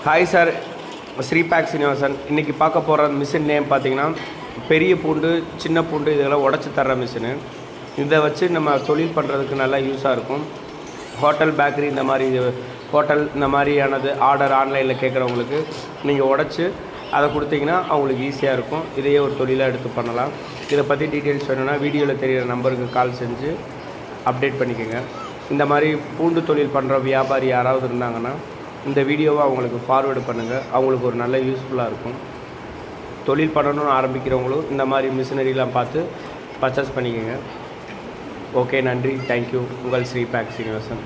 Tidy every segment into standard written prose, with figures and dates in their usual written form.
Hi sir, ஸ்ரீபேக் Srinivasan. இன்றைக்கி பார்க்க போகிற மிஷின் நேம் பார்த்திங்கன்னா பெரிய பூண்டு, சின்ன பூண்டு இதெல்லாம் உடச்சி தர்ற மிஷினு. இதை வச்சு நம்ம தொழில் பண்ணுறதுக்கு நல்லா யூஸாக இருக்கும். ஹோட்டல், பேக்கரி இந்த மாதிரி ஹோட்டல் இந்த மாதிரியானது ஆர்டர் ஆன்லைனில் கேட்குறவங்களுக்கு நீங்கள் உடச்சி அதை கொடுத்தீங்கன்னா அவங்களுக்கு ஈஸியாக இருக்கும். இதையே ஒரு தொழிலாக எடுத்து பண்ணலாம். இதை பற்றி டீட்டெயில்ஸ் வேணும்னா வீடியோவில் தெரிகிற நம்பருக்கு கால் செஞ்சு அப்டேட் பண்ணிக்கோங்க. இந்த மாதிரி பூண்டு தொழில் பண்ணுற வியாபாரி யாராவது இருந்தாங்கன்னா இந்த வீடியோவை அவங்களுக்கு ஃபார்வேர்டு பண்ணுங்கள். அவங்களுக்கு ஒரு நல்ல யூஸ்ஃபுல்லாக இருக்கும். தொழில் பண்ணணும்னு ஆரம்பிக்கிறவங்களும் இந்த மாதிரி மிஷினரிலாம் பார்த்து பர்ச்சேஸ் பண்ணிக்கோங்க. ஓகே, நன்றி, தேங்க்யூ. உங்கள் ஸ்ரீபேக் சீனிவாசன்.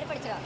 படிச்சிடும்.